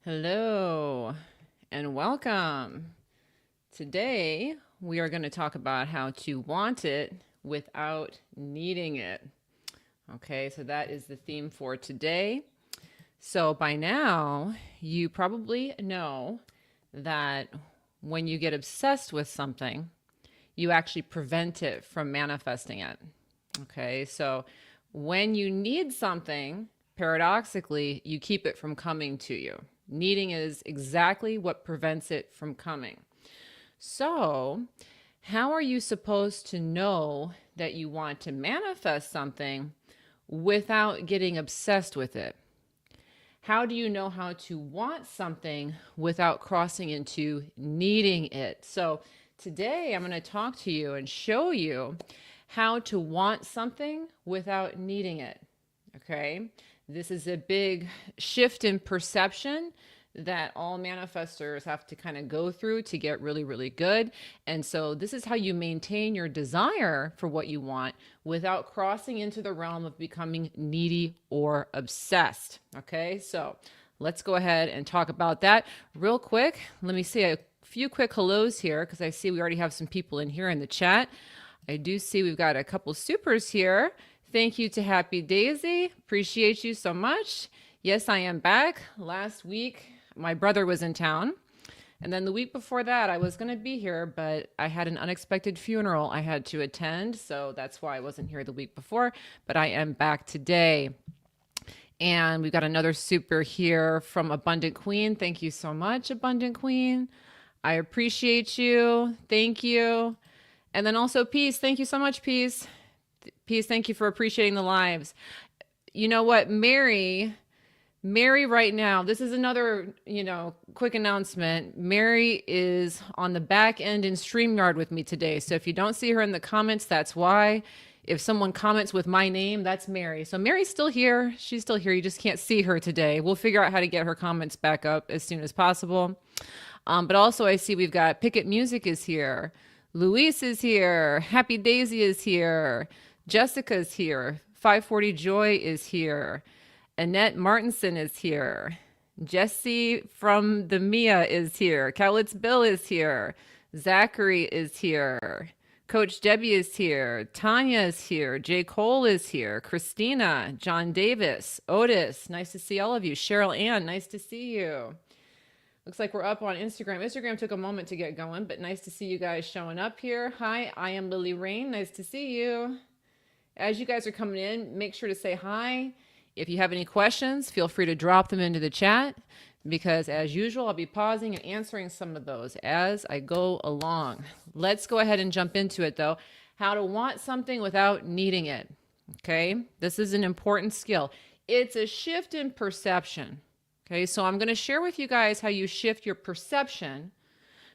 Hello and welcome. Today we are going to talk about how to want it without needing it. Okay, so that is the theme for today. So by now, you probably know that when you get obsessed with something, you actually prevent it from manifesting it. Okay, so when you need something, paradoxically, you keep it from coming to you. Needing is exactly what prevents it from coming. So, how are you supposed to know that you want to manifest something without getting obsessed with it? How do you know how to want something without crossing into needing it? So, today I'm going to talk to you and show you how to want something without needing it. Okay? This is a big shift in perception that all manifestors have to kind of go through to get really, really good. And so this is how you maintain your desire for what you want without crossing into the realm of becoming needy or obsessed. Okay, so let's go ahead and talk about that real quick. Let me say a few quick hellos here because I see we already have some people in here in the chat. I do see we've got a couple supers here. Thank you to Happy Daisy. Appreciate you so much. Yes, I am back. Last week, my brother was in town. And then the week before that, I was going to be here, but I had an unexpected funeral I had to attend. So that's why I wasn't here the week before. But I am back today. And we've got another super here from Abundant Queen. Thank you so much, Abundant Queen. I appreciate you. Thank you. And then also Peace. Thank you so much, Peace. Peace, thank you for appreciating the lives. You know what, Mary right now, this is another, quick announcement. Mary is on the back end in StreamYard with me today. So if you don't see her in the comments, that's why. If someone comments with my name, that's Mary. So Mary's still here. She's still here. You just can't see her today. We'll figure out how to get her comments back up as soon as possible. But also I see we've got Picket Music is here. Luis is here. Happy Daisy is here. Jessica's here. 540 Joy is here. Annette Martinson is here. Jesse from the Mia is here. Cowlitz Bill is here. Zachary is here. Coach Debbie is here. Tanya is here. J. Cole is here. Christina, John Davis, Otis, nice to see all of you. Cheryl Ann, nice to see you. Looks like we're up on Instagram. Instagram took a moment to get going, but nice to see you guys showing up here. Hi, I am Lily Rain. Nice to see you. As you guys are coming in, make sure to say hi. If you have any questions, feel free to drop them into the chat because as usual, I'll be pausing and answering some of those as I go along. Let's go ahead and jump into it though. How to want something without needing it. Okay, this is an important skill. It's a shift in perception. Okay, so I'm going to share with you guys how you shift your perception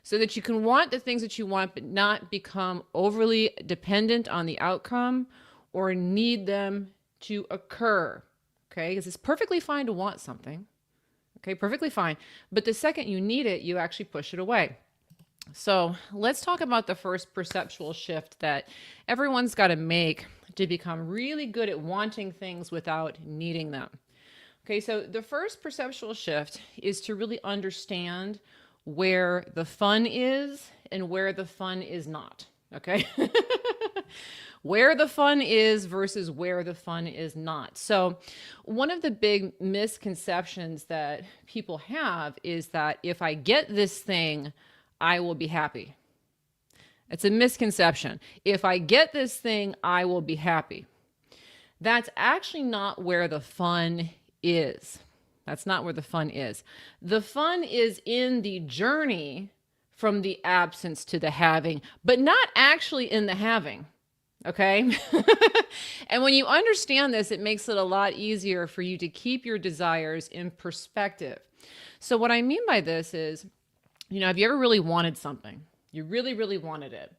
so that you can want the things that you want, but not become overly dependent on the outcome or need them to occur. Okay, because it's perfectly fine to want something. Okay, perfectly fine. But the second you need it, you actually push it away. So let's talk about the first perceptual shift that everyone's got to make to become really good at wanting things without needing them. Okay, so the first perceptual shift is to really understand where the fun is and where the fun is not. Okay, where the fun is versus where the fun is not. So one of the big misconceptions that people have is that if I get this thing, I will be happy. It's a misconception. If I get this thing, I will be happy. That's actually not where the fun is. That's not where the fun is. The fun is in the journey from the absence to the having, but not actually in the having. Okay. And when you understand this, it makes it a lot easier for you to keep your desires in perspective. So what I mean by this is, have you ever really wanted something? You really, really wanted it.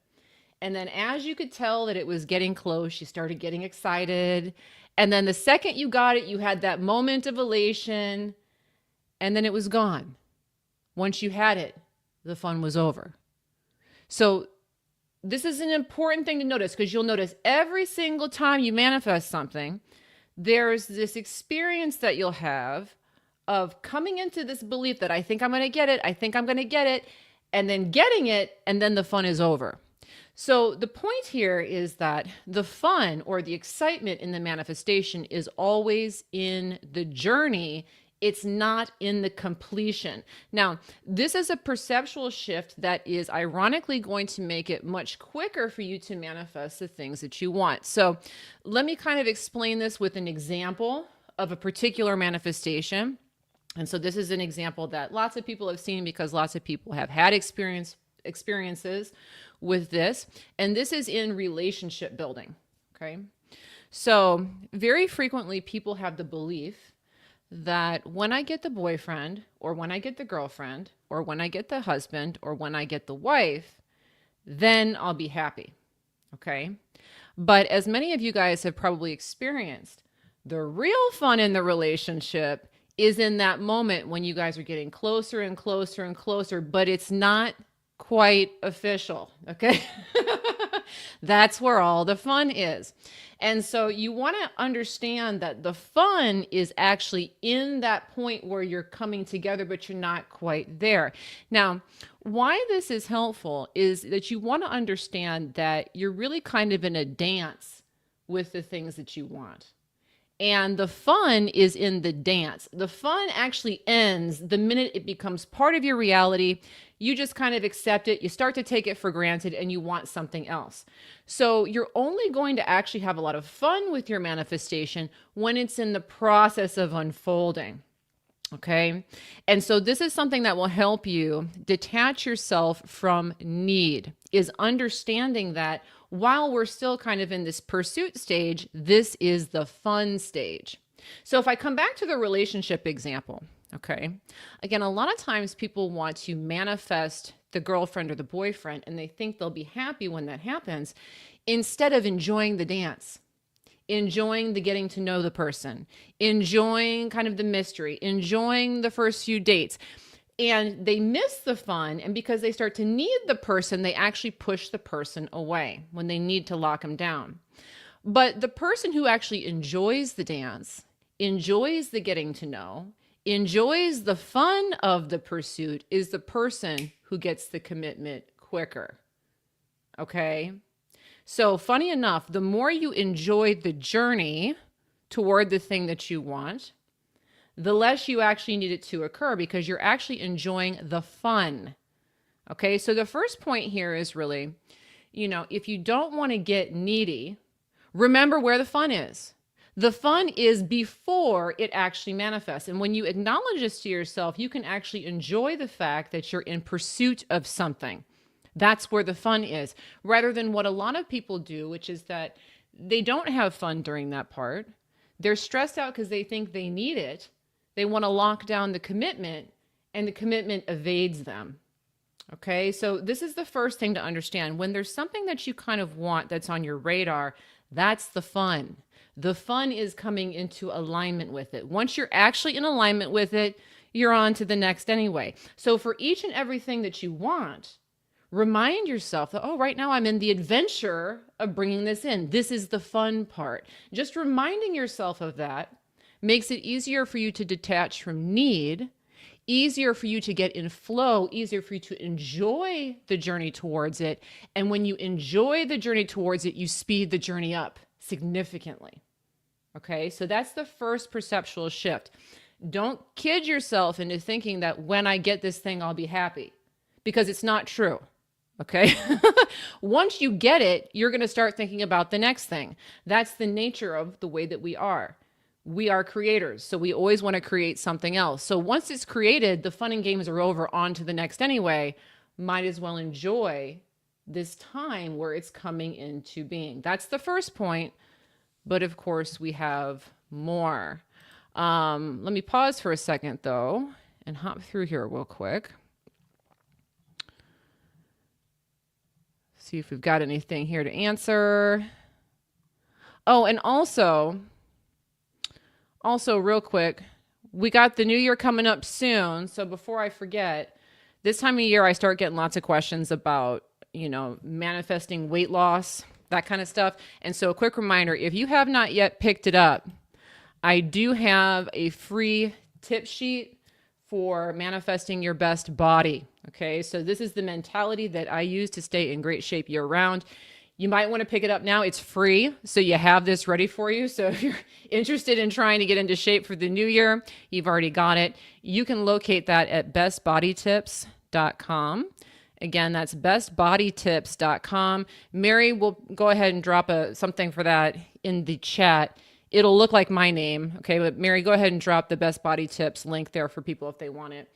And then as you could tell that it was getting close, you started getting excited. And then the second you got it, you had that moment of elation, and then it was gone. Once you had it, the fun was over. So this is an important thing to notice because you'll notice every single time you manifest something, there's this experience that you'll have of coming into this belief that I think I'm going to get it, I think I'm going to get it, and then getting it, and then the fun is over. So the point here is that the fun or the excitement in the manifestation is always in the journey. It's not in the completion. Now, this is a perceptual shift that is ironically going to make it much quicker for you to manifest the things that you want. So let me kind of explain this with an example of a particular manifestation. And so this is an example that lots of people have seen because lots of people have had experiences with this. And this is in relationship building. Okay. So very frequently people have the belief that when I get the boyfriend, or when I get the girlfriend, or when I get the husband, or when I get the wife, then I'll be happy. Okay. But as many of you guys have probably experienced, the real fun in the relationship is in that moment when you guys are getting closer and closer and closer, but it's not quite official. Okay. That's where all the fun is. And so you want to understand that the fun is actually in that point where you're coming together, but you're not quite there. Now, why this is helpful is that you want to understand that you're really kind of in a dance with the things that you want. And the fun is in the dance. The fun actually ends the minute it becomes part of your reality. You just kind of accept it. You start to take it for granted and you want something else. So you're only going to actually have a lot of fun with your manifestation when it's in the process of unfolding. Okay. And so this is something that will help you detach yourself from need, is understanding that while we're still kind of in this pursuit stage, this is the fun stage. So if I come back to the relationship example, okay, again, a lot of times people want to manifest the girlfriend or the boyfriend, and they think they'll be happy when that happens, instead of enjoying the dance, enjoying the getting to know the person, enjoying kind of the mystery, enjoying the first few dates. And they miss the fun, and because they start to need the person, they actually push the person away when they need to lock them down. But the person who actually enjoys the dance, enjoys the getting to know, enjoys the fun of the pursuit is the person who gets the commitment quicker. Okay? So funny enough, the more you enjoy the journey toward the thing that you want, the less you actually need it to occur because you're actually enjoying the fun. Okay, so the first point here is really, if you don't want to get needy, remember where the fun is. The fun is before it actually manifests. And when you acknowledge this to yourself, you can actually enjoy the fact that you're in pursuit of something. That's where the fun is, rather than what a lot of people do, which is that they don't have fun during that part. They're stressed out because they think they need it. They want to lock down the commitment, and the commitment evades them. Okay, so this is the first thing to understand. When there's something that you kind of want that's on your radar, that's the fun. The fun is coming into alignment with it. Once you're actually in alignment with it, you're on to the next anyway. So for each and everything that you want, remind yourself that, right now I'm in the adventure of bringing this in. This is the fun part. Just reminding yourself of that makes it easier for you to detach from need, easier for you to get in flow, easier for you to enjoy the journey towards it. And when you enjoy the journey towards it, you speed the journey up significantly. Okay, so that's the first perceptual shift. Don't kid yourself into thinking that when I get this thing, I'll be happy, because it's not true. Okay. Once you get it, you're going to start thinking about the next thing. That's the nature of the way that we are. We are creators, so we always want to create something else. So once it's created, the fun and games are over, on to the next anyway. Might as well enjoy this time where it's coming into being. That's the first point. But of course, we have more. Let me pause for a second, though, and hop through here real quick. See if we've got anything here to answer. Oh, and also real quick, we got the new year coming up soon. So before I forget, this time of year, I start getting lots of questions about, manifesting weight loss, that kind of stuff. And so a quick reminder, if you have not yet picked it up, I do have a free tip sheet for manifesting your best body. Okay, so this is the mentality that I use to stay in great shape year round. You might want to pick it up now. It's free, so you have this ready for you. So if you're interested in trying to get into shape for the new year, you've already got it. You can locate that at bestbodytips.com. Again, that's bestbodytips.com. Mary will go ahead and drop something for that in the chat. It'll look like my name, okay? But Mary, go ahead and drop the Best Body Tips link there for people if they want it.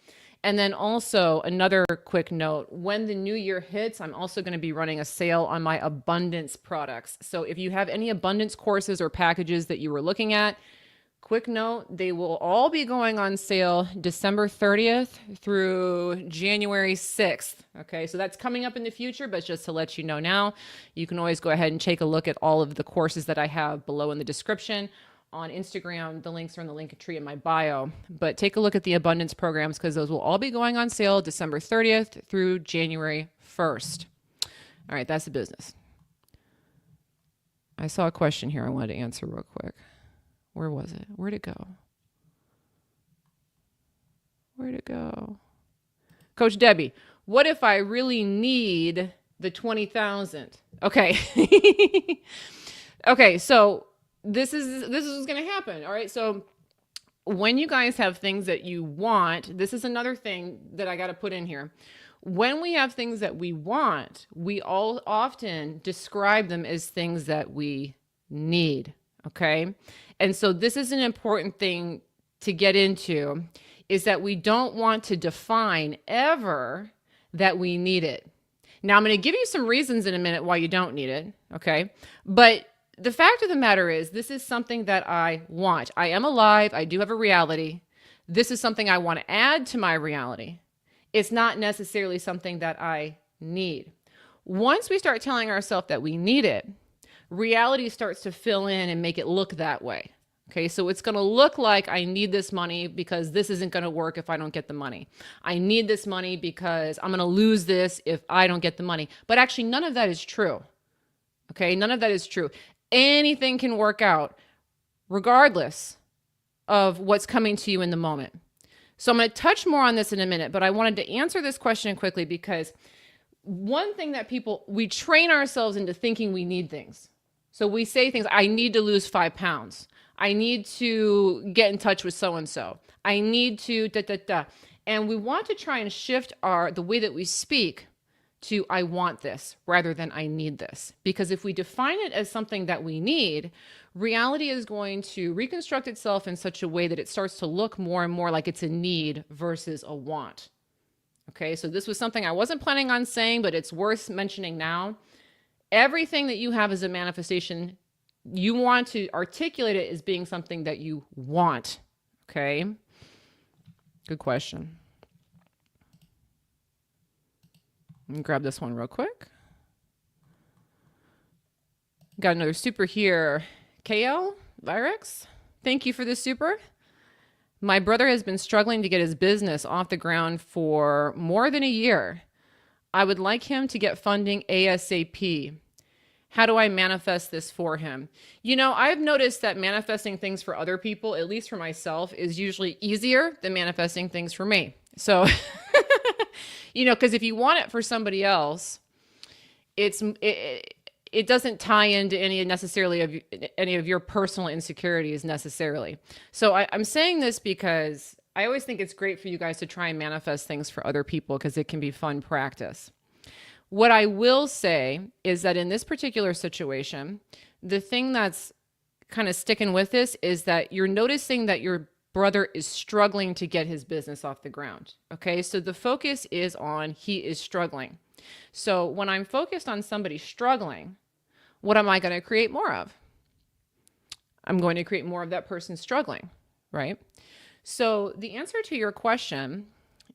And then also another quick note, when the new year hits, I'm also going to be running a sale on my abundance products. So if you have any abundance courses or packages that you were looking at, quick note, they will all be going on sale December 30th through January 6th. Okay, so that's coming up in the future, but just to let you know now, you can always go ahead and take a look at all of the courses that I have below in the description. On Instagram, the links are in the link tree in my bio. But take a look at the abundance programs because those will all be going on sale December 30th through January 1st. All right, that's the business. I saw a question here I wanted to answer real quick. Where was it? Where'd it go? Where'd it go? Coach Debbie, what if I really need the 20,000? Okay. Okay, so this is going to happen. All right. So when you guys have things that you want, this is another thing that I got to put in here. When we have things that we want, we all often describe them as things that we need. Okay. And so this is an important thing to get into, is that we don't want to define ever that we need it. Now I'm going to give you some reasons in a minute why you don't need it. Okay. But the fact of the matter is, this is something that I want. I am alive. I do have a reality. This is something I want to add to my reality. It's not necessarily something that I need. Once we start telling ourselves that we need it, reality starts to fill in and make it look that way. Okay, so it's going to look like I need this money because this isn't going to work if I don't get the money. I need this money because I'm going to lose this if I don't get the money. But actually, none of that is true. Okay, none of that is true. Anything can work out regardless of what's coming to you in the moment. So I'm going to touch more on this in a minute, but I wanted to answer this question quickly because one thing that we train ourselves into thinking we need things. So we say things, I need to lose 5 pounds. I need to get in touch with so-and-so. I need to da-da-da. And we want to try and shift the way that we speak to I want this rather than I need this. Because if we define it as something that we need, reality is going to reconstruct itself in such a way that it starts to look more and more like it's a need versus a want. Okay, so this was something I wasn't planning on saying, but it's worth mentioning now. Everything that you have as a manifestation, you want to articulate it as being something that you want. Okay, good question. Let me grab this one real quick. Got another super here. KL Virex, thank you for this super. My brother has been struggling to get his business off the ground for more than a year. I would like him to get funding ASAP. How do I manifest this for him? You know, I've noticed that manifesting things for other people, at least for myself, is usually easier than manifesting things for me. So, because if you want it for somebody else, it doesn't tie into any of your personal insecurities necessarily. So I'm saying this because I always think it's great for you guys to try and manifest things for other people because it can be fun practice. What I will say is that in this particular situation, the thing that's kind of sticking with this is that you're noticing that your brother is struggling to get his business off the ground. Okay, so the focus is on he is struggling. So when I'm focused on somebody struggling, what am I going to create more of? I'm going to create more of that person struggling, right? So the answer to your question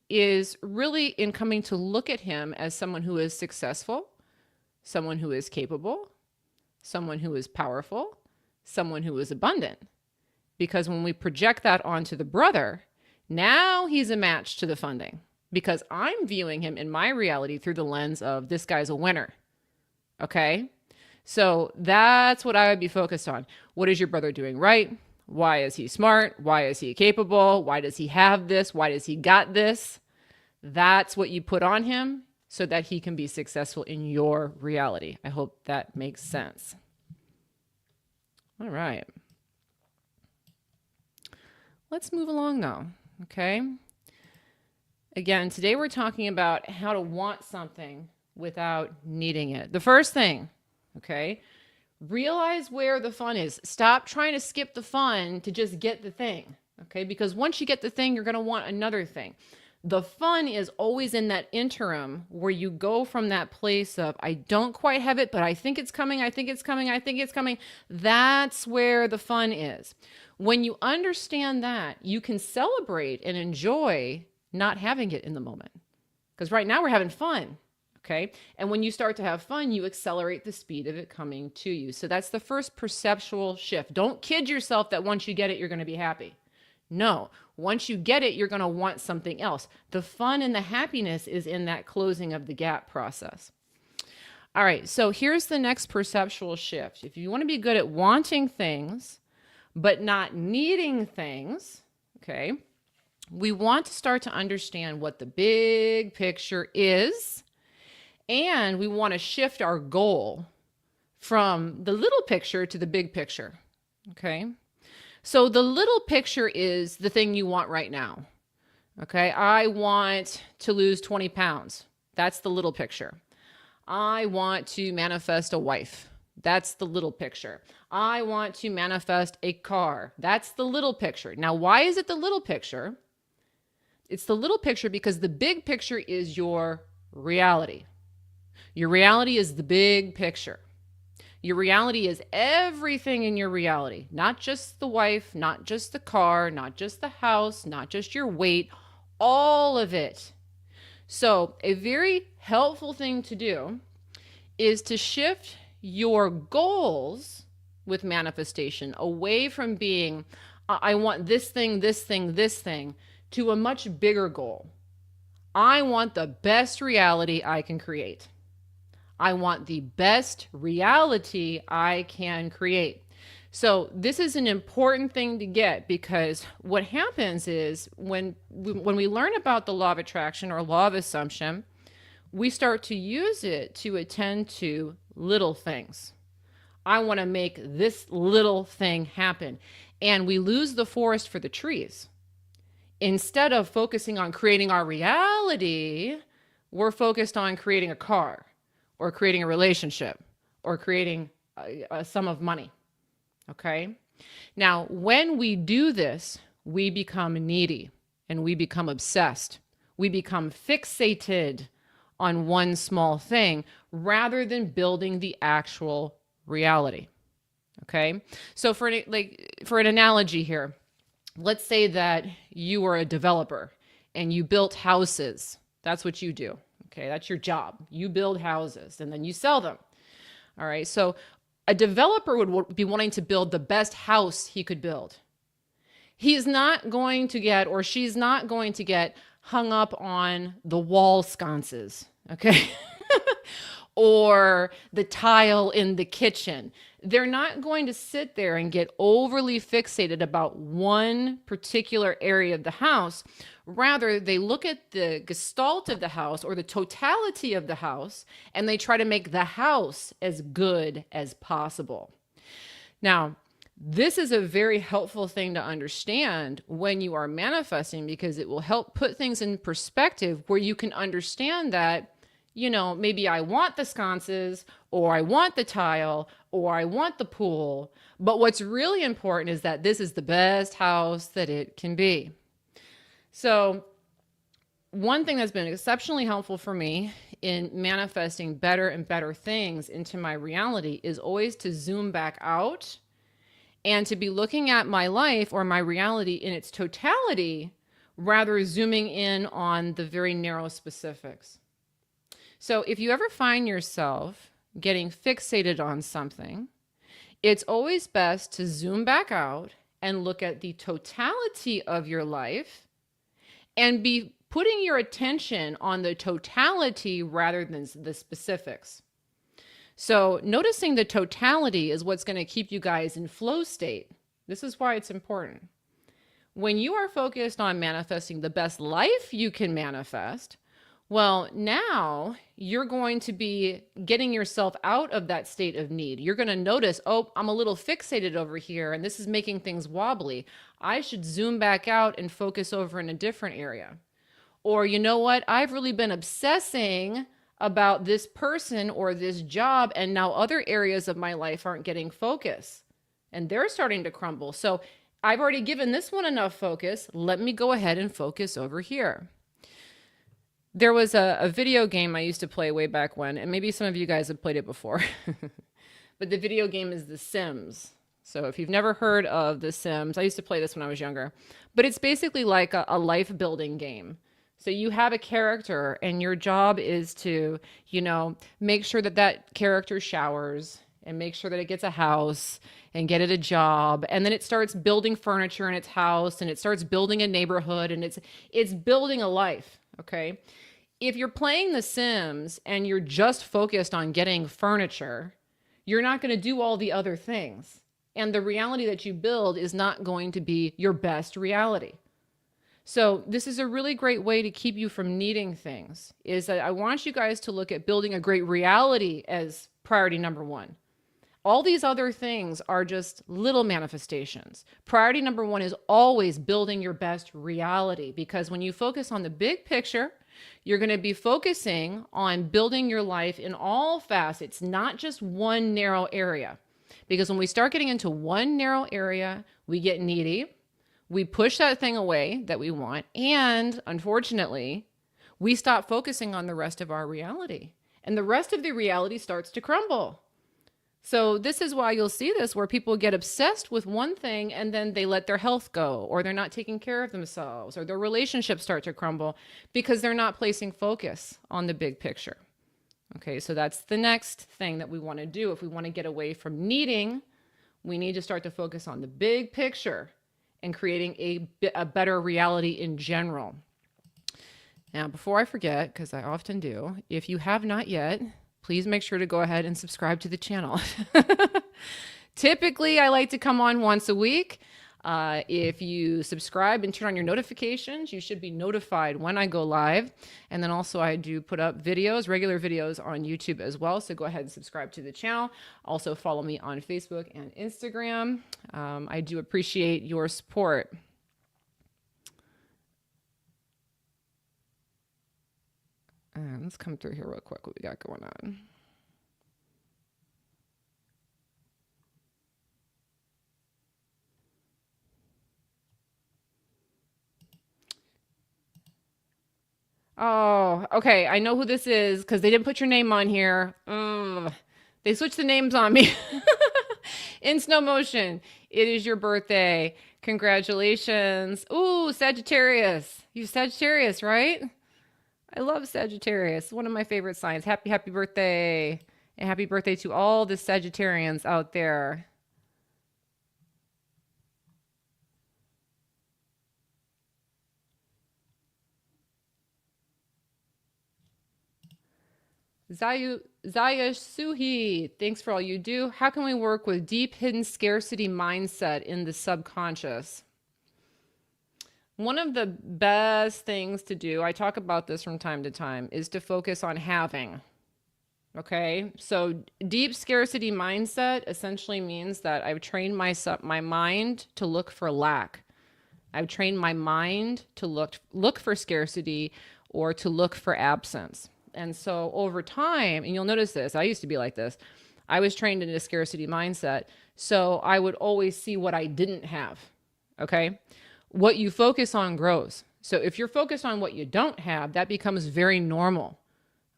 is really in coming to look at him as someone who is successful, someone who is capable, someone who is powerful, someone who is abundant. Because when we project that onto the brother, now he's a match to the funding because I'm viewing him in my reality through the lens of this guy's a winner. Okay? So that's what I would be focused on. What is your brother doing right? Why is he smart? Why is he capable? Why does he have this? Why does he got this? That's what you put on him so that he can be successful in your reality. I hope that makes sense. All right. Let's move along now, okay? Again, today we're talking about how to want something without needing it. The first thing, okay, realize where the fun is. Stop trying to skip the fun to just get the thing, okay? Because once you get the thing, you're going to want another thing. The fun is always in that interim where you go from that place of, I don't quite have it, but I think it's coming, I think it's coming, I think it's coming. That's where the fun is. When you understand that, you can celebrate and enjoy not having it in the moment. Because right now we're having fun, okay? And when you start to have fun, you accelerate the speed of it coming to you. So that's the first perceptual shift. Don't kid yourself that once you get it, you're going to be happy. No, once you get it, you're going to want something else. The fun and the happiness is in that closing of the gap process. All right, so here's the next perceptual shift. If you want to be good at wanting things, but not needing things, okay, we want to start to understand what the big picture is, and we want to shift our goal from the little picture to the big picture, okay? So the little picture is the thing you want right now, okay? I want to lose 20 pounds. That's the little picture. I want to manifest a wife. That's the little picture. I want to manifest a car. That's the little picture. Now, why is it the little picture? It's the little picture because the big picture is your reality. Your reality is the big picture. Your reality is everything in your reality, not just the wife, not just the car, not just the house, not just your weight, all of it. So a very helpful thing to do is to shift your goals with manifestation away from being, I want this thing, this thing, this thing, to a much bigger goal. I want the best reality I can create. I want the best reality I can create. So this is an important thing to get, because what happens is when we learn about the law of attraction or law of assumption, we start to use it to attend to little things. I want to make this little thing happen. And we lose the forest for the trees. Instead of focusing on creating our reality, we're focused on creating a car or creating a relationship or creating a sum of money. Okay? Now, when we do this, we become needy and we become obsessed. We become fixated on one small thing rather than building the actual reality. Okay? So for an analogy here, let's say that you are a developer and you built houses. That's what you do. Okay, that's your job. You build houses and then you sell them. All right, so a developer would be wanting to build the best house he could build. He's not going to get, or she's not going to get hung up on the wall sconces, okay? Or the tile in the kitchen. They're not going to sit there and get overly fixated about one particular area of the house. Rather, they look at the gestalt of the house or the totality of the house, and they try to make the house as good as possible. Now, this is a very helpful thing to understand when you are manifesting, because it will help put things in perspective where you can understand that, you know, maybe I want the sconces, or I want the tile, or I want the pool. But what's really important is that this is the best house that it can be. So one thing that's been exceptionally helpful for me in manifesting better and better things into my reality is always to zoom back out and to be looking at my life or my reality in its totality, rather zooming in on the very narrow specifics. So if you ever find yourself getting fixated on something, it's always best to zoom back out and look at the totality of your life and be putting your attention on the totality rather than the specifics. So noticing the totality is what's going to keep you guys in flow state. This is why it's important. When you are focused on manifesting the best life you can manifest, well, now you're going to be getting yourself out of that state of need. You're going to notice, oh, I'm a little fixated over here and this is making things wobbly. I should zoom back out and focus over in a different area. Or, you know what? I've really been obsessing about this person or this job, and now other areas of my life aren't getting focus and they're starting to crumble. So I've already given this one enough focus. Let me go ahead and focus over here. There was a video game I used to play way back when, and maybe some of you guys have played it before, but the video game is The Sims. So if you've never heard of The Sims, I used to play this when I was younger, but it's basically like a life building game. So you have a character and your job is to, make sure that that character showers and make sure that it gets a house and get it a job. And then it starts building furniture in its house and it starts building a neighborhood and it's building a life. Okay. If you're playing The Sims and you're just focused on getting furniture, you're not going to do all the other things. And the reality that you build is not going to be your best reality. So this is a really great way to keep you from needing things, is that I want you guys to look at building a great reality as priority number one. All these other things are just little manifestations. Priority number one is always building your best reality, because when you focus on the big picture, you're going to be focusing on building your life in all facets, not just one narrow area. Because when we start getting into one narrow area, we get needy. We push that thing away that we want. And unfortunately, we stop focusing on the rest of our reality. And the rest of the reality starts to crumble. So this is why you'll see this, where people get obsessed with one thing and then they let their health go, or they're not taking care of themselves, or their relationships start to crumble because they're not placing focus on the big picture. Okay, so that's the next thing that we want to do. If we want to get away from needing, we need to start to focus on the big picture and creating a better reality in general. Now, before I forget, because I often do, if you have not yet, please make sure to go ahead and subscribe to the channel. Typically, I like to come on once a week. If you subscribe and turn on your notifications, you should be notified when I go live. And then also I do put up videos, regular videos on YouTube as well. So go ahead and subscribe to the channel. Also follow me on Facebook and Instagram. I do appreciate your support. Let's come through here real quick, what we got going on. Oh, okay. I know who this is because they didn't put your name on here. They switched the names on me. In slow motion. It is your birthday. Congratulations. Ooh, Sagittarius. You're Sagittarius, right? I love Sagittarius. One of my favorite signs. Happy birthday. And happy birthday to all the Sagittarians out there. Zaya Suhi, thanks for all you do. How can we work with deep hidden scarcity mindset in the subconscious? One of the best things to do, I talk about this from time to time, is to focus on having. Okay, so deep scarcity mindset essentially means that I've trained my mind to look for lack. I've trained my mind to look for scarcity or to look for absence. And so over time, and you'll notice this, I used to be like this. I was trained in a scarcity mindset. So I would always see what I didn't have. Okay. What you focus on grows. So if you're focused on what you don't have, that becomes very normal.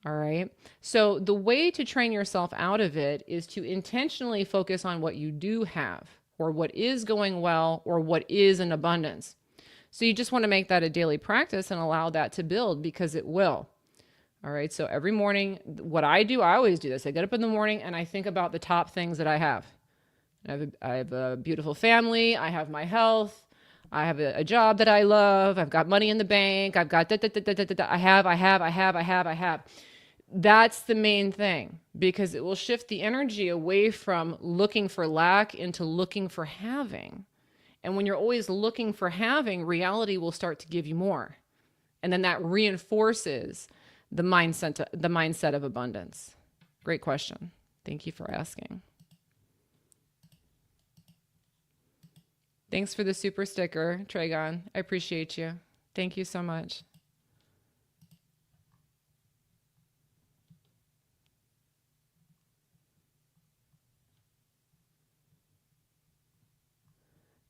All right. So the way to train yourself out of it is to intentionally focus on what you do have, or what is going well, or what is in abundance. So you just want to make that a daily practice and allow that to build, because it will. All right. So every morning, what I do, I always do this. I get up in the morning and I think about the top things that I have. I have a beautiful family. I have my health. I have a job that I love. I've got money in the bank. I've got I have. That's the main thing, because it will shift the energy away from looking for lack into looking for having. And when you're always looking for having, reality will start to give you more. And then that reinforces the mindset of abundance. Great question. Thank you for asking. Thanks for the super sticker, Tragon. I appreciate you. Thank you so much.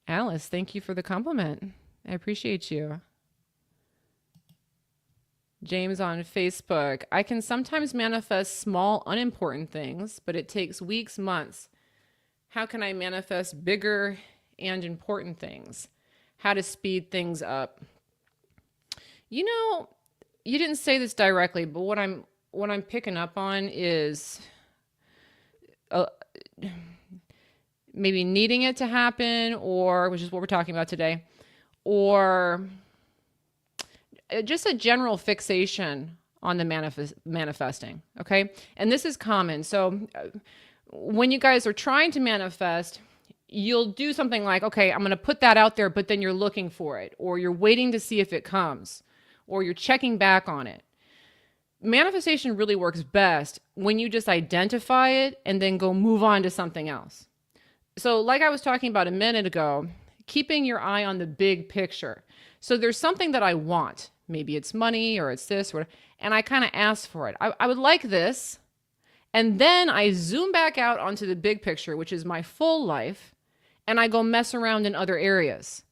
Alice, thank you for the compliment. I appreciate you. James on Facebook. I can sometimes manifest small, unimportant things, but it takes weeks, months. How can I manifest bigger and important things? How to speed things up? You know, you didn't say this directly, but what I'm picking up on is maybe needing it to happen, or which is what we're talking about today, or just a general fixation on the manifesting. Okay. And this is common. So when you guys are trying to manifest, you'll do something like, okay, I'm going to put that out there, but then you're looking for it, or you're waiting to see if it comes, or you're checking back on it. Manifestation really works best when you just identify it and then go move on to something else. So like I was talking about a minute ago, keeping your eye on the big picture. So there's something that I want. Maybe it's money or it's this, or, and I kind of ask for it. I would like this. And then I zoom back out onto the big picture, which is my full life, and I go mess around in other areas.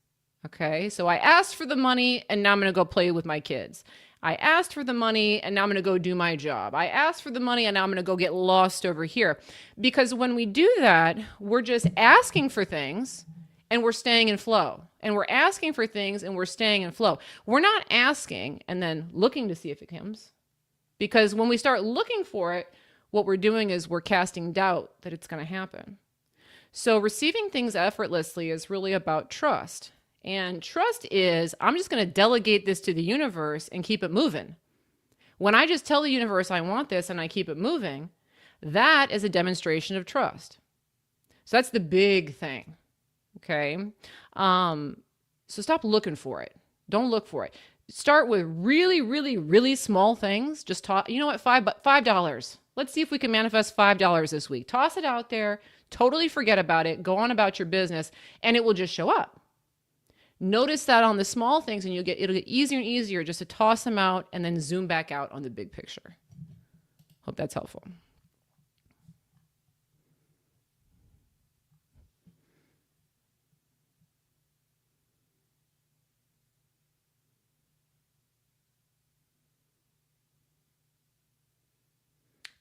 Okay, so I asked for the money, and now I'm going to go play with my kids. I asked for the money, and now I'm going to go do my job. I asked for the money, and now I'm going to go get lost over here. Because when we do that, we're just asking for things, and we're staying in flow. And we're asking for things, and we're staying in flow. We're not asking and then looking to see if it comes. Because when we start looking for it, what we're doing is we're casting doubt that it's going to happen. So receiving things effortlessly is really about trust. And trust is, I'm just going to delegate this to the universe and keep it moving. When I just tell the universe I want this and I keep it moving, that is a demonstration of trust. So that's the big thing. Okay. So stop looking for it. Don't look for it. Start with really, really, really small things. Just talk, you know what, $5. Let's see if we can manifest $5 this week. Toss it out there. Totally forget about it. Go on about your business and it will just show up. Notice that on the small things and it'll get easier and easier just to toss them out and then zoom back out on the big picture. Hope that's helpful.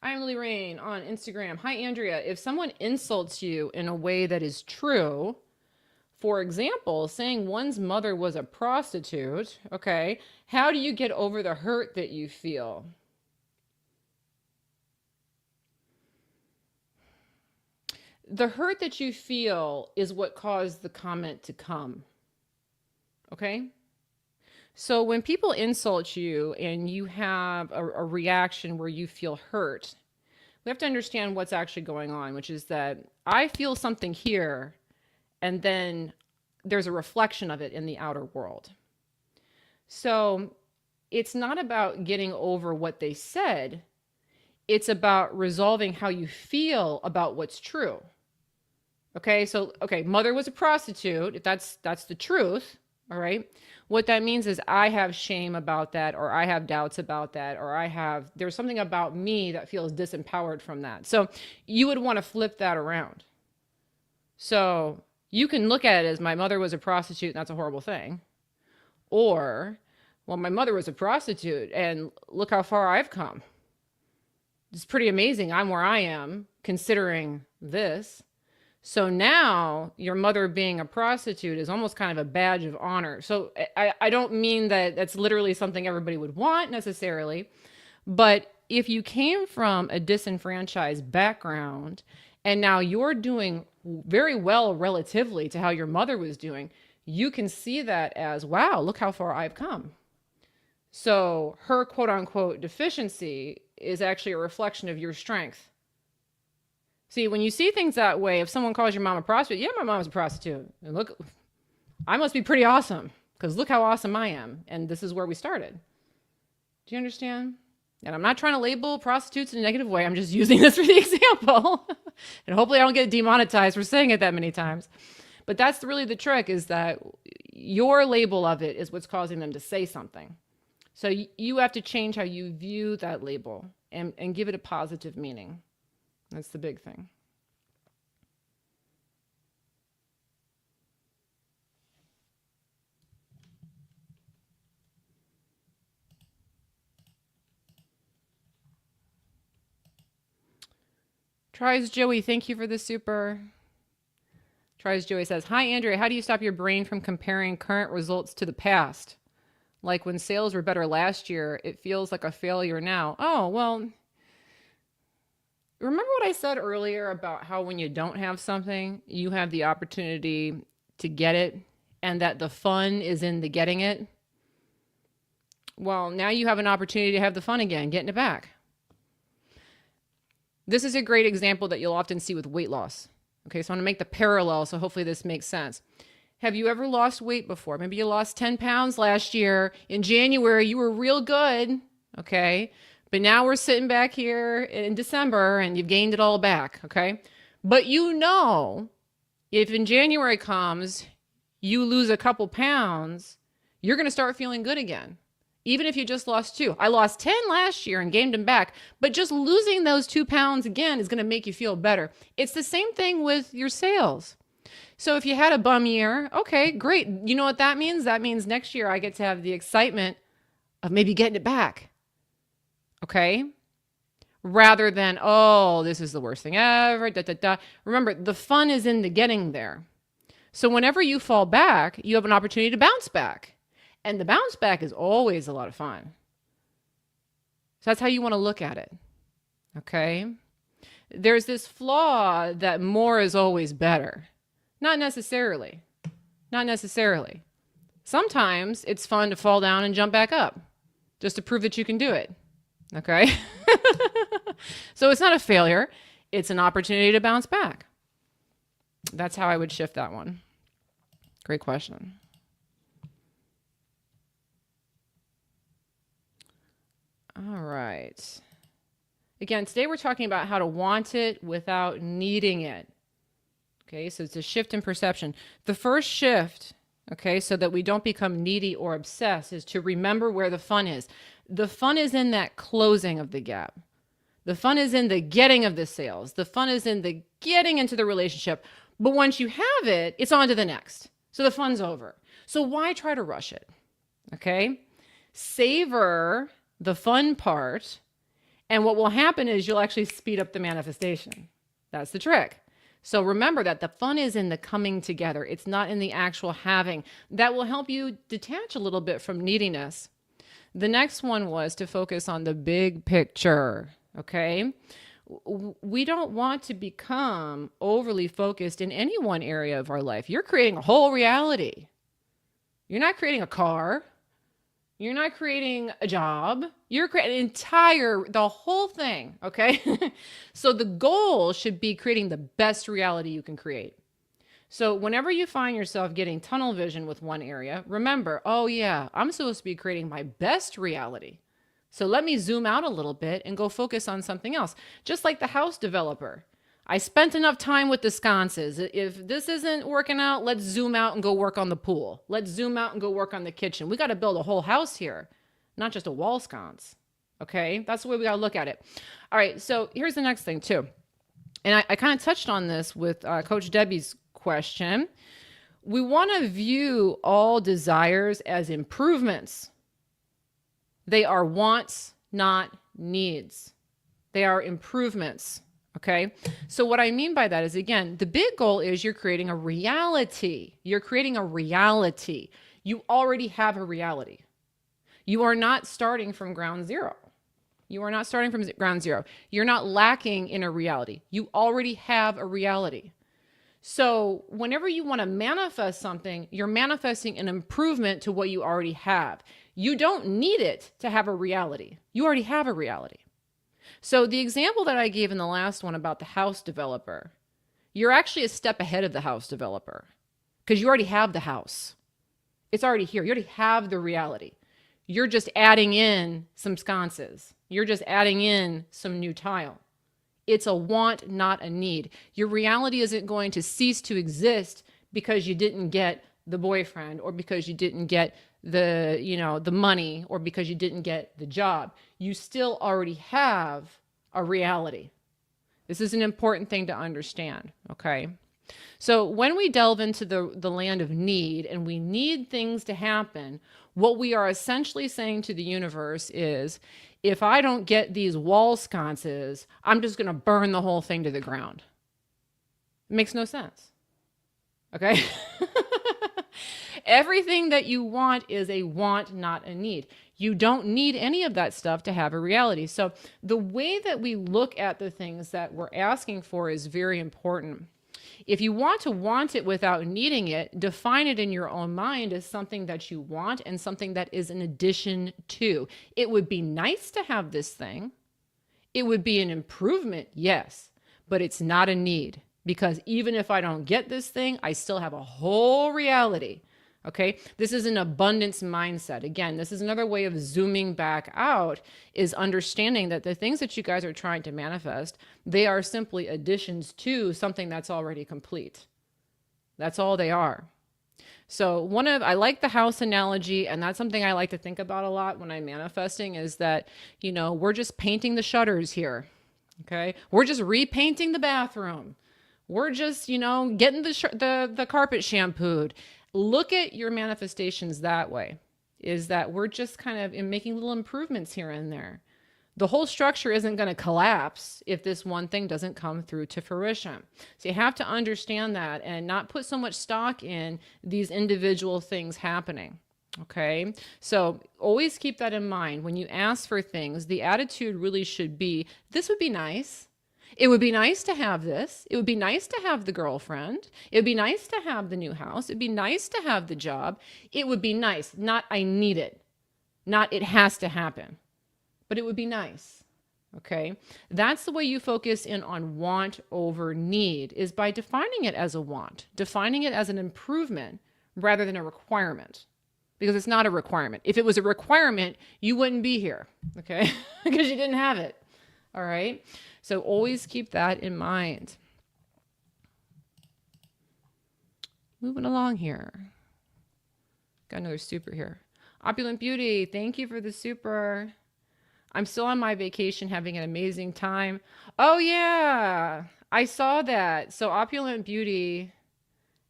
I'm Lily Rain on Instagram. Hi, Andrea. If someone insults you in a way that is true, for example, saying one's mother was a prostitute, okay, how do you get over the hurt that you feel? The hurt that you feel is what caused the comment to come, okay? So when people insult you and you have a reaction where you feel hurt, we have to understand what's actually going on, which is that I feel something here, and then there's a reflection of it in the outer world. So it's not about getting over what they said. It's about resolving how you feel about what's true. Okay, so, mother was a prostitute. If that's the truth, all right? What that means is I have shame about that, or I have doubts about that, or there's something about me that feels disempowered from that. So you would want to flip that around. So you can look at it as my mother was a prostitute and that's a horrible thing. Or, well, my mother was a prostitute and look how far I've come. It's pretty amazing. I'm where I am considering this. So now your mother being a prostitute is almost kind of a badge of honor. So I don't mean that that's literally something everybody would want necessarily, but if you came from a disenfranchised background and now you're doing very well relatively to how your mother was doing, you can see that as, wow, look how far I've come. So her quote unquote deficiency is actually a reflection of your strength. See, when you see things that way, if someone calls your mom a prostitute, yeah, my mom was a prostitute. And look, I must be pretty awesome because look how awesome I am. And this is where we started. Do you understand? And I'm not trying to label prostitutes in a negative way. I'm just using this for the example. And hopefully I don't get demonetized for saying it that many times. But that's really the trick, is that your label of it is what's causing them to say something. So you have to change how you view that label and give it a positive meaning. That's the big thing. Tries Joey, thank you for the super. Tries Joey says, hi, Andrea, how do you stop your brain from comparing current results to the past? Like when sales were better last year, it feels like a failure now. Oh, well, remember what I said earlier about how when you don't have something, you have the opportunity to get it and that the fun is in the getting it? Well, now you have an opportunity to have the fun again, getting it back. This is a great example that you'll often see with weight loss. Okay, so I'm gonna make the parallel, so hopefully this makes sense. Have you ever lost weight before? Maybe you lost 10 pounds last year. In January, you were real good, okay? But now we're sitting back here in December and you've gained it all back, okay? But you know, if in January comes, you lose a couple pounds, you're gonna start feeling good again. Even if you just lost 2. I lost 10 last year and gained them back, but just losing those 2 pounds again is going to make you feel better. It's the same thing with your sales. So if you had a bum year, okay, great. You know what that means? That means next year I get to have the excitement of maybe getting it back. Okay? Rather than, oh, this is the worst thing ever. Da, da, da. Remember, the fun is in the getting there. So whenever you fall back, you have an opportunity to bounce back. And the bounce back is always a lot of fun. So that's how you want to look at it. Okay? There's this flaw that more is always better. Not necessarily. Not necessarily. Sometimes it's fun to fall down and jump back up just to prove that you can do it. Okay? So it's not a failure. It's an opportunity to bounce back. That's how I would shift that one. Great question. All right. Again, today we're talking about how to want it without needing it. Okay, so it's a shift in perception. The first shift, okay, so that we don't become needy or obsessed, is to remember where the fun is. The fun is in that closing of the gap. The fun is in the getting of the sales. The fun is in the getting into the relationship. But once you have it, it's on to the next. So the fun's over. So why try to rush it? Okay? Savor the fun part, and what will happen is you'll actually speed up the manifestation. That's the trick. So remember that the fun is in the coming together. It's not in the actual having. That will help you detach a little bit from neediness. The next one was to focus on the big picture, okay? We don't want to become overly focused in any one area of our life. You're creating a whole reality. You're not creating a car. You're not creating a job. You're creating the whole thing, okay? So the goal should be creating the best reality you can create. So whenever you find yourself getting tunnel vision with one area, remember, oh yeah, I'm supposed to be creating my best reality. So let me zoom out a little bit and go focus on something else. Just like the house developer. I spent enough time with the sconces. If this isn't working out, let's zoom out and go work on the pool. Let's zoom out and go work on the kitchen. We got to build a whole house here, not just a wall sconce. Okay? That's the way we got to look at it. All right, so here's the next thing too. And I kind of touched on this with Coach Debbie's question. We want to view all desires as improvements. They are wants, not needs. They are improvements. Okay. So what I mean by that is, again, the big goal is you're creating a reality. You're creating a reality. You already have a reality. You are not starting from ground zero. You are not starting from ground zero. You're not lacking in a reality. You already have a reality. So whenever you want to manifest something, you're manifesting an improvement to what you already have. You don't need it to have a reality. You already have a reality. So the example that I gave in the last one about the house developer, you're actually a step ahead of the house developer because you already have the house. It's already here. You already have the reality. You're just adding in some sconces. You're just adding in some new tile. It's a want, not a need. Your reality isn't going to cease to exist because you didn't get the boyfriend, or because you didn't get the money, or because you didn't get the job. You still already have a reality. This is an important thing to understand, okay? So when we delve into the land of need and we need things to happen, what we are essentially saying to the universe is, if I don't get these wall sconces, I'm just going to burn the whole thing to the ground. It makes no sense. Okay? Everything that you want is a want, not a need. You don't need any of that stuff to have a reality. So the way that we look at the things that we're asking for is very important. If you want to want it without needing it, define it in your own mind as something that you want and something that is an addition to. It would be nice to have this thing. It would be an improvement, yes, but it's not a need, because even if I don't get this thing, I still have a whole reality. Okay, this is an abundance mindset. Again, this is another way of zooming back out, is understanding that the things that you guys are trying to manifest, they are simply additions to something that's already complete. That's all they are. So I like the house analogy, and that's something I like to think about a lot when I'm manifesting, is that, we're just painting the shutters here. Okay, we're just repainting the bathroom. We're just, getting the carpet shampooed. Look at your manifestations that way, is that we're just kind of making little improvements here and there. The whole structure isn't going to collapse if this one thing doesn't come through to fruition. So you have to understand that and not put so much stock in these individual things happening. Okay, so always keep that in mind. When you ask for things, the attitude really should be, this would be nice. It would be nice to have this. It would be nice to have the girlfriend. It would be nice to have the new house. It'd be nice to have the job. It would be nice, not I need it, not it has to happen, but it would be nice. Okay, that's the way you focus in on want over need, is by defining it as a want, defining it as an improvement rather than a requirement, because it's not a requirement. If it was a requirement, you wouldn't be here, okay, because you didn't have it. All right. So always keep that in mind. Moving along here. Got another super here. Opulent Beauty, thank you for the super. I'm still on my vacation having an amazing time. Oh yeah, I saw that. So Opulent Beauty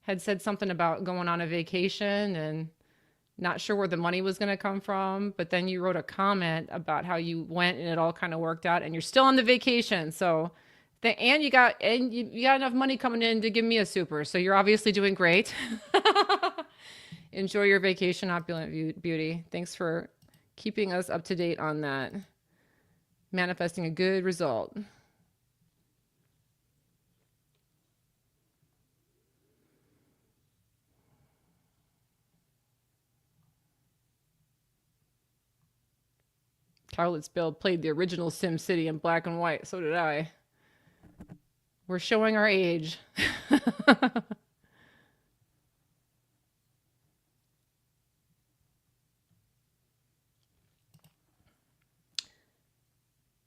had said something about going on a vacation and not sure where the money was going to come from, but then you wrote a comment about how you went and it all kind of worked out, and you're still on the vacation. So, and you got enough money coming in to give me a super. So you're obviously doing great. Enjoy your vacation, Opulent Beauty. Thanks for keeping us up to date on that. Manifesting a good result. Charlotte's Bill played the original Sim City in black and white. So did I. We're showing our age.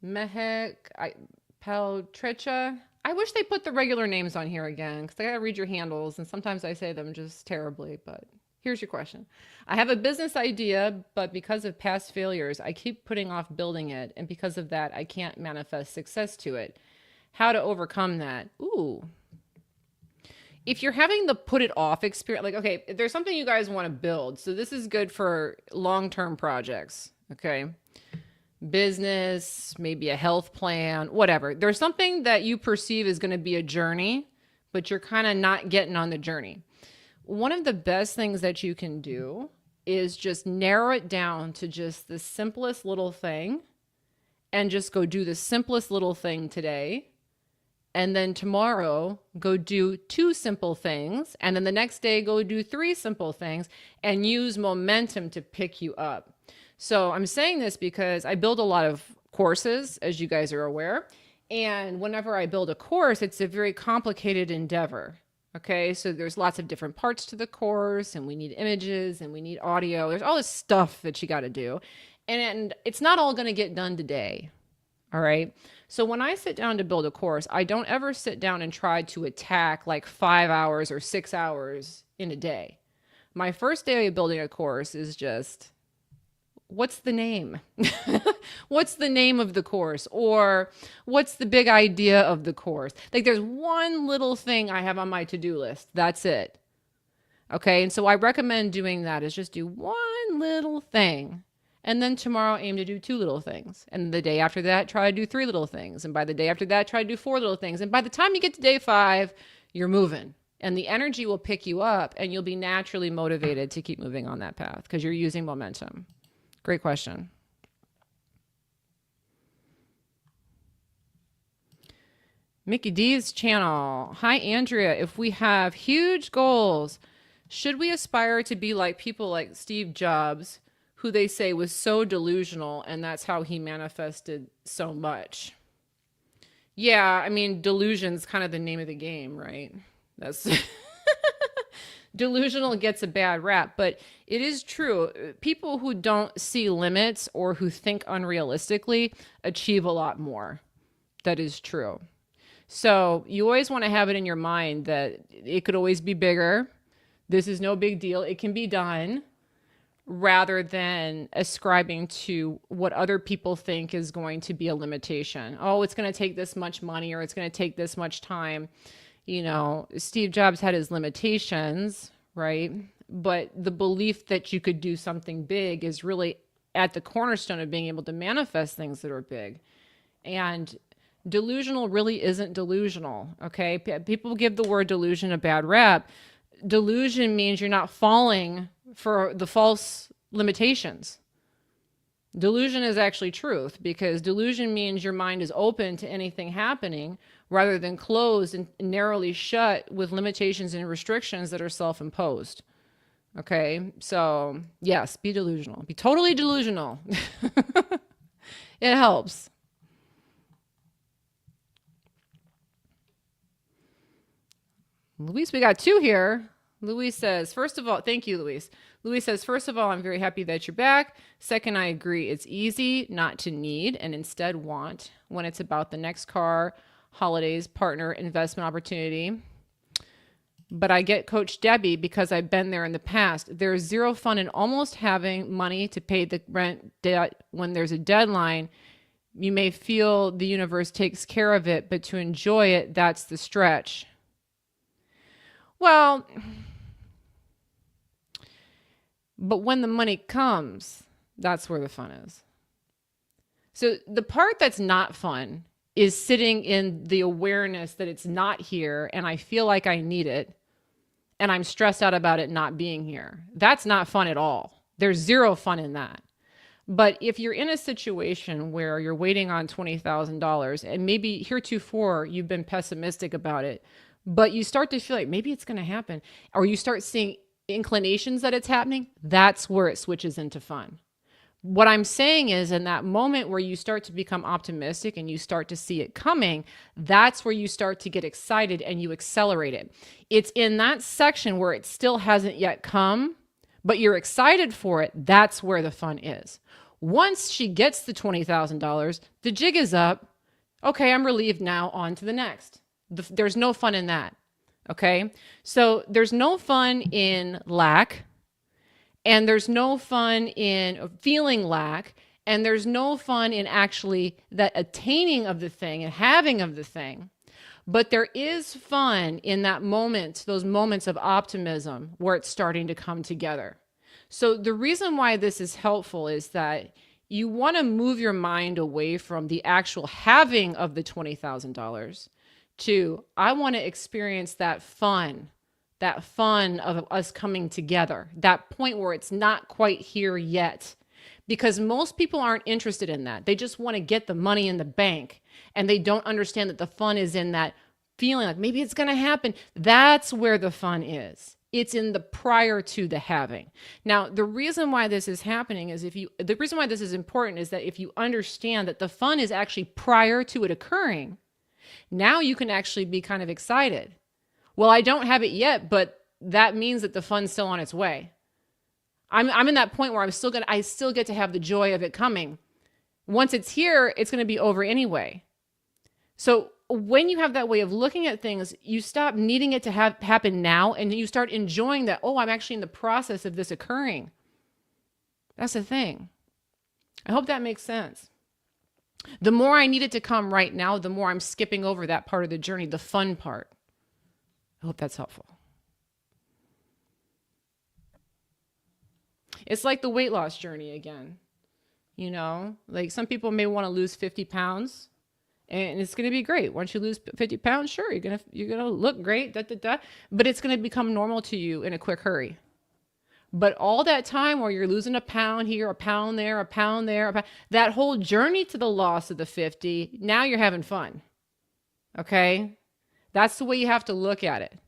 Mehek Peltrecha. I wish they put the regular names on here again, because I gotta read your handles, and sometimes I say them just terribly, but here's your question. I have a business idea, but because of past failures, I keep putting off building it, and because of that, I can't manifest success to it. How to overcome that? Ooh. If you're having the put it off experience, like, okay, if there's something you guys want to build, so this is good for long-term projects, okay? Business, maybe a health plan, whatever. There's something that you perceive is going to be a journey, but you're kind of not getting on the journey. One of the best things that you can do is just narrow it down to just the simplest little thing, and just go do the simplest little thing today. And then tomorrow, go do 2 simple things. And then the next day, go do 3 simple things, and use momentum to pick you up. So I'm saying this because I build a lot of courses, as you guys are aware. And whenever I build a course, it's a very complicated endeavor. Okay, so there's lots of different parts to the course, and we need images and we need audio. There's all this stuff that you got to do. And it's not all going to get done today. All right. So when I sit down to build a course, I don't ever sit down and try to attack like 5 hours or 6 hours in a day. My first day of building a course is just, what's the name? What's the name of the course? Or what's the big idea of the course? Like there's one little thing I have on my to-do list. That's it. Okay. And so I recommend doing that is just do one little thing. And then tomorrow aim to do 2 little things. And the day after that, try to do 3 little things. And by the day after that, try to do 4 little things. And by the time you get to day 5, you're moving. And the energy will pick you up and you'll be naturally motivated to keep moving on that path because you're using momentum. Great question. Mickey D's channel. Hi, Andrea. If we have huge goals, should we aspire to be like people like Steve Jobs, who they say was so delusional and that's how he manifested so much? Yeah, I mean, delusion's kind of the name of the game, right? That's delusional gets a bad rap, but it is true. People who don't see limits or who think unrealistically achieve a lot more. That is true. So you always want to have it in your mind that it could always be bigger. This is no big deal. It can be done, rather than ascribing to what other people think is going to be a limitation. Oh, it's going to take this much money or it's going to take this much time. You know, Steve Jobs had his limitations, right? But the belief that you could do something big is really at the cornerstone of being able to manifest things that are big. And delusional really isn't delusional, okay? People give the word delusion a bad rap. Delusion means you're not falling for the false limitations. Delusion is actually truth, because delusion means your mind is open to anything happening rather than closed and narrowly shut with limitations and restrictions that are self-imposed. Okay, so yes, be delusional. Be totally delusional. It helps. Luis, we got 2 here. Luis says, first of all, thank you, Luis. Luis says, first of all, I'm very happy that you're back. Second, I agree. It's easy not to need and instead want when it's about the next car, holidays, partner, investment opportunity. But I get Coach Debbie because I've been there in the past. There's zero fun in almost having money to pay the rent debt when there's a deadline. You may feel the universe takes care of it, but to enjoy it, that's the stretch. Well, but when the money comes, that's where the fun is. So the part that's not fun is sitting in the awareness that it's not here and I feel like I need it and I'm stressed out about it not being here. That's not fun at all. There's zero fun in that. But if you're in a situation where you're waiting on $20,000 and maybe heretofore you've been pessimistic about it, but you start to feel like maybe it's going to happen, or you start seeing inclinations that it's happening, that's where it switches into fun. What I'm saying is, in that moment where you start to become optimistic and you start to see it coming, that's where you start to get excited and you accelerate it. It's in that section where it still hasn't yet come, but you're excited for it. That's where the fun is. Once she gets the $20,000, the jig is up. Okay, I'm relieved now, on to the next. There's no fun in that. Okay, so there's no fun in lack, and there's no fun in feeling lack, and there's no fun in actually that attaining of the thing and having of the thing. But there is fun in that moment, those moments of optimism where it's starting to come together. So the reason why this is helpful is that you want to move your mind away from the actual having of the $20,000 to, I want to experience that fun of us coming together, that point where it's not quite here yet. Because most people aren't interested in that. They just want to get the money in the bank, and they don't understand that the fun is in that feeling like maybe it's going to happen. That's where the fun is. It's in the prior to the having. Now, the reason why this is happening is the reason why this is important is that if you understand that the fun is actually prior to it occurring, now you can actually be kind of excited. Well, I don't have it yet, but that means that the fun's still on its way. I'm in that point where I still get to have the joy of it coming. Once it's here, it's going to be over anyway. So when you have that way of looking at things, you stop needing it to happen now, and you start enjoying that. Oh, I'm actually in the process of this occurring. That's the thing. I hope that makes sense. The more I need it to come right now, the more I'm skipping over that part of the journey, the fun part. I hope that's helpful. It's like the weight loss journey again. Like some people may want to lose 50 pounds and it's going to be great. Once you lose 50 pounds, sure, you're going to look great, but it's going to become normal to you in a quick hurry. But all that time where you're losing a pound here, a pound there, a pound there, that whole journey to the loss of the 50, now you're having fun. Okay? That's the way you have to look at it.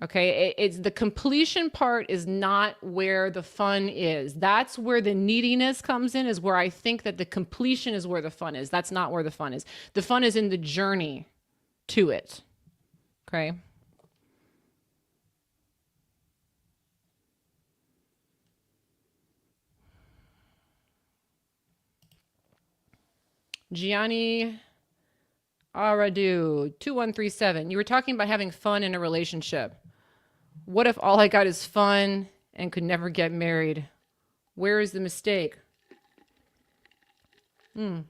Okay, it's the completion part is not where the fun is. That's where the neediness comes in, is where I think that the completion is where the fun is. That's not where the fun is. The fun is in the journey to it. Okay. Gianni Aradu 2137. You were talking about having fun in a relationship. What if all I got is fun and could never get married? Where is the mistake? There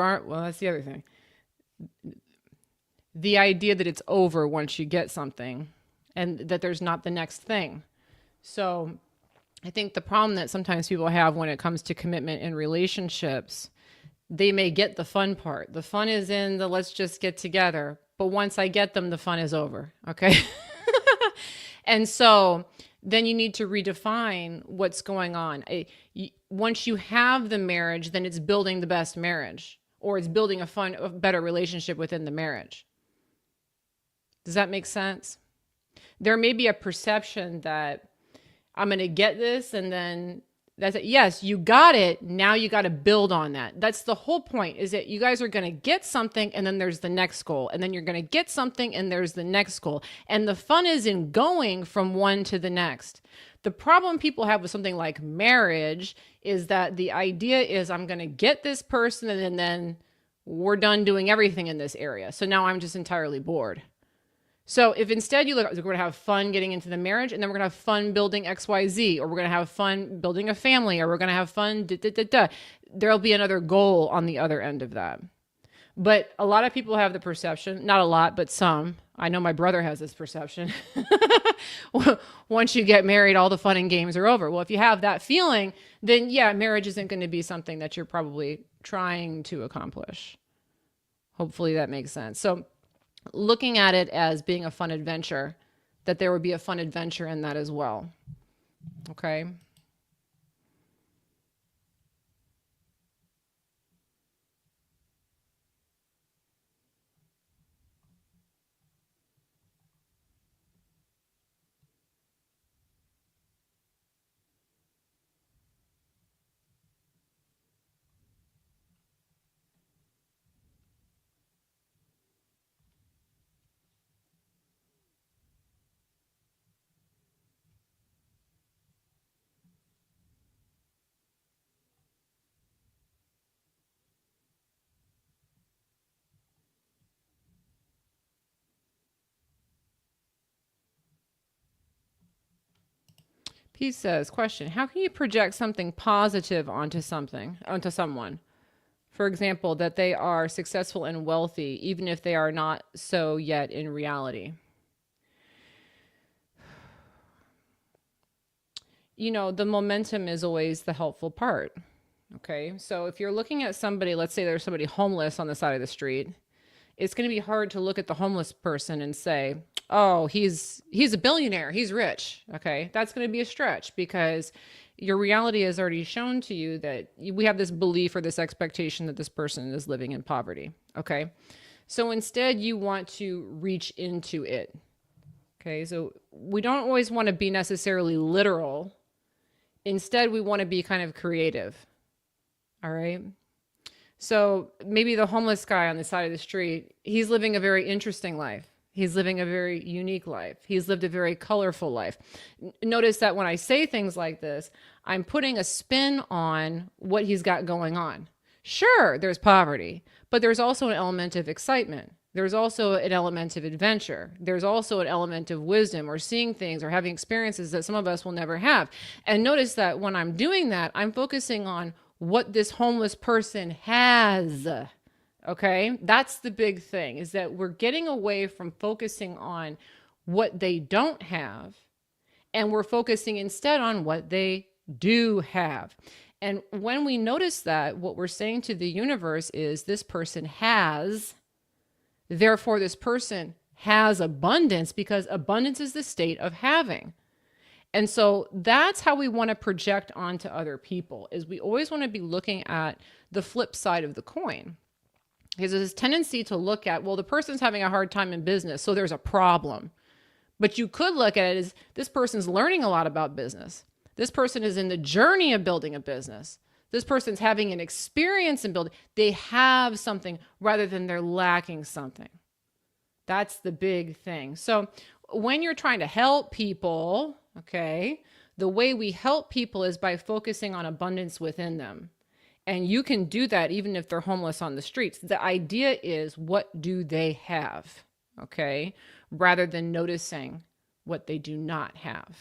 aren't, well, that's the other thing. The idea that it's over once you get something and that there's not the next thing. So I think the problem that sometimes people have when it comes to commitment in relationships, they may get the fun part. The fun is in the let's just get together. But once I get them, the fun is over. Okay. And so then you need to redefine what's going on. Once you have the marriage, then it's building the best marriage, or it's building a better relationship within the marriage. Does that make sense? There may be a perception that I'm going to get this and then that's it. Yes, you got it. Now you got to build on that. That's the whole point, is that you guys are going to get something and then there's the next goal. And then you're going to get something and there's the next goal. And the fun is in going from one to the next. The problem people have with something like marriage is that the idea is I'm going to get this person and then we're done doing everything in this area. So now I'm just entirely bored. So if instead you look, we're going to have fun getting into the marriage, and then we're going to have fun building XYZ, or we're going to have fun building a family, or we're going to have fun, there'll be another goal on the other end of that. But a lot of people have the perception, not a lot, but some, I know my brother has this perception. Once you get married, all the fun and games are over. Well, if you have that feeling, then yeah, marriage isn't going to be something that you're probably trying to accomplish. Hopefully that makes sense. So looking at it as being a fun adventure, that there would be a fun adventure in that as well. Okay. Pete says, question, how can you project something positive onto someone? For example, that they are successful and wealthy, even if they are not so yet in reality. The momentum is always the helpful part. Okay. So if you're looking at somebody, let's say there's somebody homeless on the side of the street, it's going to be hard to look at the homeless person and say, oh, he's a billionaire, he's rich. Okay. That's going to be a stretch, because your reality has already shown to you that we have this belief or this expectation that this person is living in poverty. Okay. So instead you want to reach into it. Okay. So we don't always want to be necessarily literal. Instead, we want to be kind of creative. All right. So maybe the homeless guy on the side of the street, he's living a very interesting life. He's living a very unique life. He's lived a very colorful life. Notice that when I say things like this, I'm putting a spin on what he's got going on. Sure, there's poverty, but there's also an element of excitement. There's also an element of adventure. There's also an element of wisdom or seeing things or having experiences that some of us will never have. And notice that when I'm doing that, I'm focusing on what this homeless person has. Okay, that's the big thing, is that we're getting away from focusing on what they don't have, and we're focusing instead on what they do have. And when we notice that, what we're saying to the universe is this person has, therefore this person has abundance, because abundance is the state of having. And so that's how we want to project onto other people, is we always want to be looking at the flip side of the coin. Because there's this tendency to look at, well, the person's having a hard time in business, so there's a problem. But you could look at it as this person's learning a lot about business. This person is in the journey of building a business. This person's having an experience in building. They have something rather than they're lacking something. That's the big thing. So when you're trying to help people, okay, the way we help people is by focusing on abundance within them. And you can do that even if they're homeless on the streets. The idea is, what do they have? Okay? Rather than noticing what they do not have.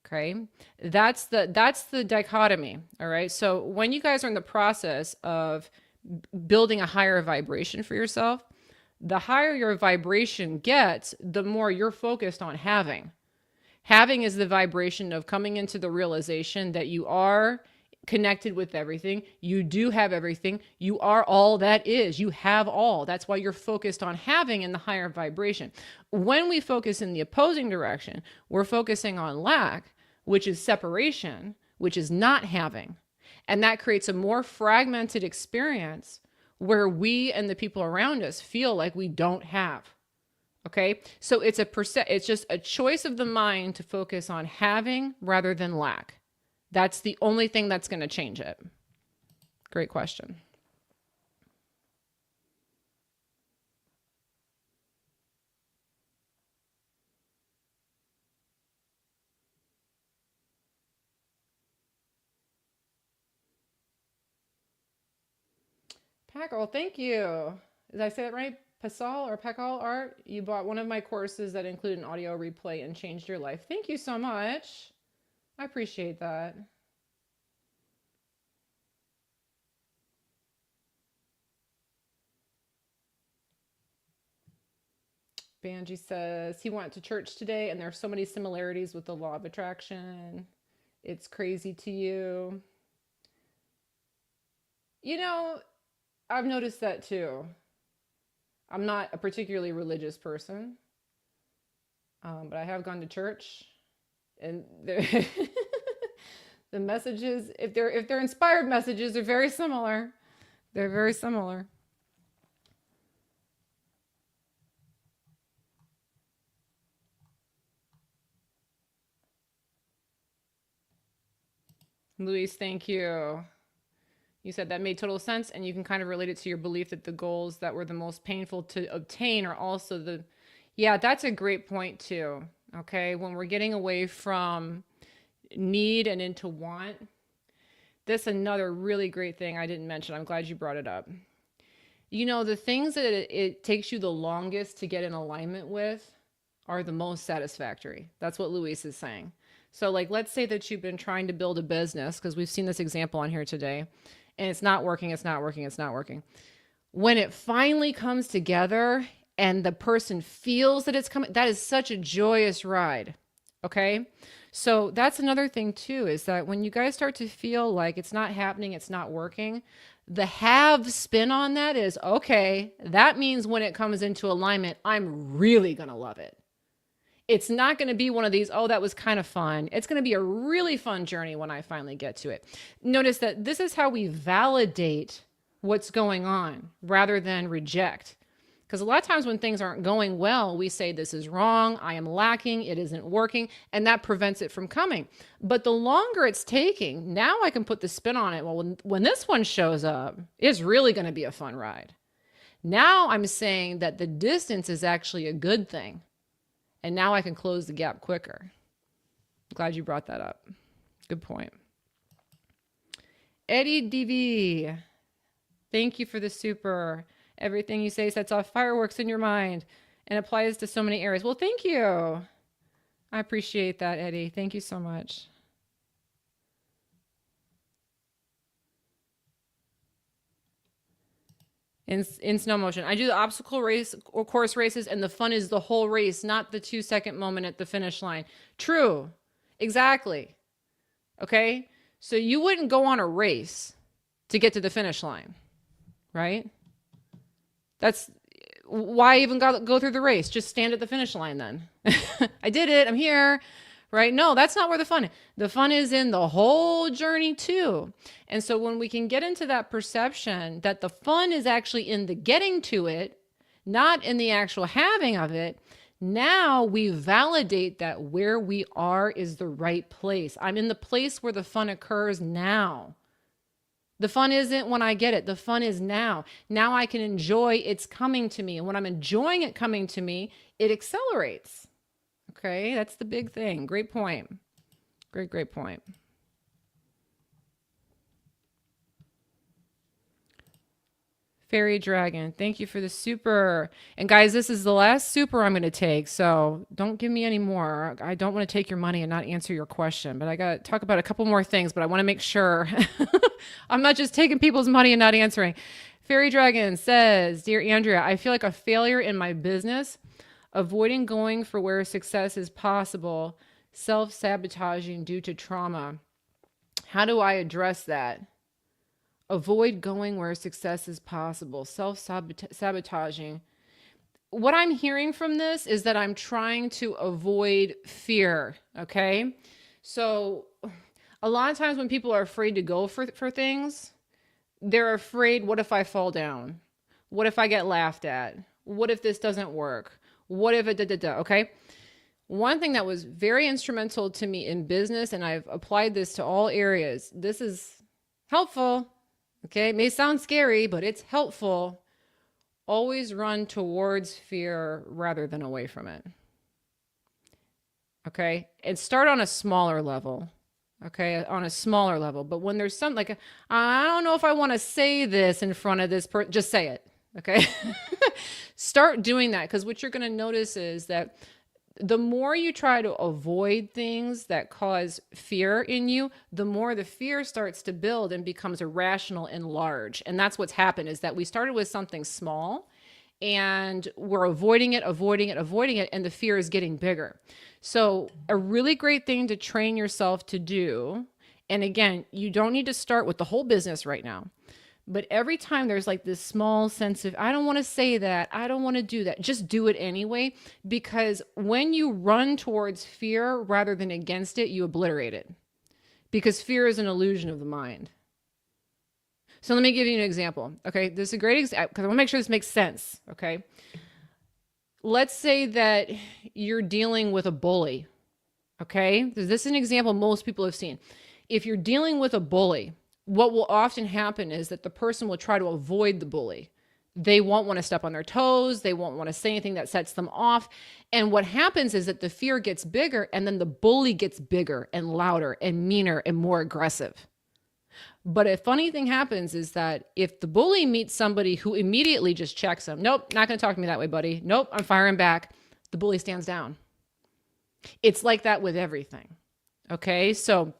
Okay? That's the dichotomy. All right? So when you guys are in the process of building a higher vibration for yourself, the higher your vibration gets, the more you're focused on having. Having is the vibration of coming into the realization that you are connected with everything. You do have everything. You are all that is. You have all. That's why you're focused on having in the higher vibration. When we focus in the opposing direction, we're focusing on lack, which is separation, which is not having. And that creates a more fragmented experience where we and the people around us feel like we don't have. Okay? So it's just a choice of the mind to focus on having rather than lack. That's the only thing that's going to change it. Great question. Packle, thank you. Did I say that right? Pasal or Packal Art? You bought one of my courses that include an audio replay and changed your life. Thank you so much. I appreciate that. Banji says he went to church today and there are so many similarities with the law of attraction. It's crazy to you. You know, I've noticed that too. I'm not a particularly religious person, but I have gone to church, and the messages, if they're inspired messages, are very similar. They're very similar. Luis, thank you. You said that made total sense, and you can kind of relate it to your belief that the goals that were the most painful to obtain are also the... Yeah, that's a great point too. Okay, when we're getting away from need and into want, that's another really great thing I didn't mention. I'm glad you brought it up. You know, the things that it takes you the longest to get in alignment with are the most satisfactory. That's what Luis is saying. So like, let's say that you've been trying to build a business, because we've seen this example on here today, and it's not working, it's not working, it's not working. When it finally comes together and the person feels that it's coming, that is such a joyous ride. Okay? So that's another thing too, is that when you guys start to feel like it's not happening, it's not working, the have spin on that is, okay, that means when it comes into alignment, I'm really going to love it. It's not going to be one of these, oh, that was kind of fun. It's going to be a really fun journey when I finally get to it. Notice that this is how we validate what's going on rather than reject. Because a lot of times when things aren't going well, we say this is wrong, I am lacking, it isn't working, and that prevents it from coming. But the longer it's taking, now I can put the spin on it. Well, when this one shows up, it's really going to be a fun ride. Now I'm saying that the distance is actually a good thing. And now I can close the gap quicker. I'm glad you brought that up. Good point. Eddie DV, thank you for the super. Everything you say sets off fireworks in your mind and applies to so many areas. Well, thank you. I appreciate that, Eddie. Thank you so much. In snow motion. I do the obstacle race or course races, and the fun is the whole race, not the 2-second moment at the finish line. True. Exactly. Okay? So you wouldn't go on a race to get to the finish line, right? That's why even go through the race. Just stand at the finish line then. I did it. I'm here. Right? No, that's not where the fun is. The fun is in the whole journey too. And so when we can get into that perception that the fun is actually in the getting to it, not in the actual having of it, now we validate that where we are is the right place. I'm in the place where the fun occurs now. The fun isn't when I get it. The fun is now. Now I can enjoy it's coming to me. And when I'm enjoying it coming to me, it accelerates. Okay, that's the big thing. Great point. Great point. Fairy Dragon, thank you for the super. And guys, this is the last super I'm going to take, so don't give me any more. I don't want to take your money and not answer your question, but I got to talk about a couple more things, but I want to make sure I'm not just taking people's money and not answering. Fairy Dragon says, Dear Andrea, I feel like a failure in my business, avoiding going for where success is possible, self-sabotaging due to trauma. How do I address that? Avoid going where success is possible, self-sabotaging. What I'm hearing from this is that I'm trying to avoid fear, okay? So a lot of times when people are afraid to go for things, they're afraid, what if I fall down? What if I get laughed at? What if this doesn't work? What if it okay? One thing that was very instrumental to me in business, and I've applied this to all areas, this is helpful, okay? It may sound scary, but it's helpful. Always run towards fear rather than away from it, okay? And start on a smaller level, okay? On a smaller level. But when there's something like, I don't know if I want to say this in front of this person, just say it. Okay. Start doing that, because what you're going to notice is that the more you try to avoid things that cause fear in you, the more the fear starts to build and becomes irrational and large. And that's what's happened, is that we started with something small and we're avoiding it, and the fear is getting bigger. So a really great thing to train yourself to do, and again, you don't need to start with the whole business right now. But every time there's like this small sense of, I don't want to say that, I don't want to do that, just do it anyway. Because when you run towards fear rather than against it, you obliterate it. Because fear is an illusion of the mind. So let me give you an example. Okay, this is a great example because I want to make sure this makes sense. Okay, let's say that you're dealing with a bully. Okay, this is an example most people have seen. If you're dealing with a bully, what will often happen is that the person will try to avoid the bully. They won't want to step on their toes. They won't want to say anything that sets them off. And what happens is that the fear gets bigger, and then the bully gets bigger and louder and meaner and more aggressive. But a funny thing happens is that if the bully meets somebody who immediately just checks them, nope, not going to talk to me that way, buddy. Nope, I'm firing back. The bully stands down. It's like that with everything. Okay, so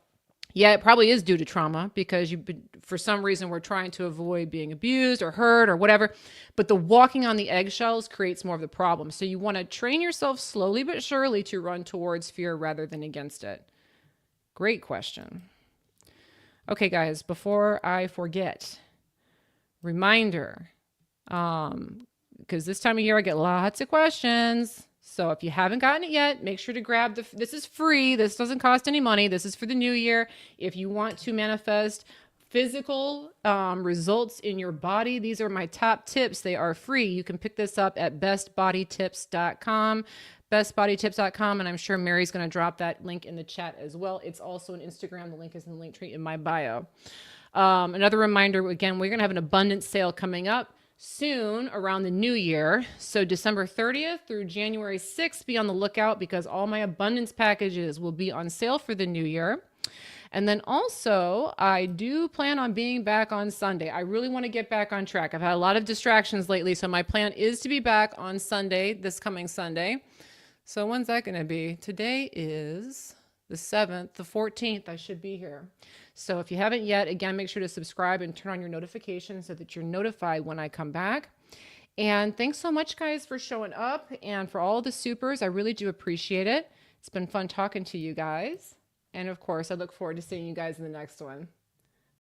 yeah, it probably is due to trauma, because for some reason we're trying to avoid being abused or hurt or whatever. But the walking on the eggshells creates more of the problem. So you want to train yourself slowly but surely to run towards fear rather than against it. Great question. Okay, guys, before I forget, reminder, because this time of year I get lots of questions. So if you haven't gotten it yet, make sure to grab this is free. This doesn't cost any money. This is for the new year. If you want to manifest physical results in your body, these are my top tips. They are free. You can pick this up at bestbodytips.com, bestbodytips.com. And I'm sure Mary's going to drop that link in the chat as well. It's also on Instagram. The link is in the link tree in my bio. Another reminder, again, we're going to have an abundance sale coming up. soon around the new year. So December 30th through January 6th, be on the lookout because all my abundance packages will be on sale for the new year. And then also, I do plan on being back on Sunday. I really want to get back on track. I've had a lot of distractions lately, so my plan is to be back on Sunday, this coming Sunday. So when's that going to be? Today is the 7th, the 14th, I should be here. So if you haven't yet, again, make sure to subscribe and turn on your notifications so that you're notified when I come back. And thanks so much, guys, for showing up and for all the supers. I really do appreciate it. It's been fun talking to you guys. And of course, I look forward to seeing you guys in the next one.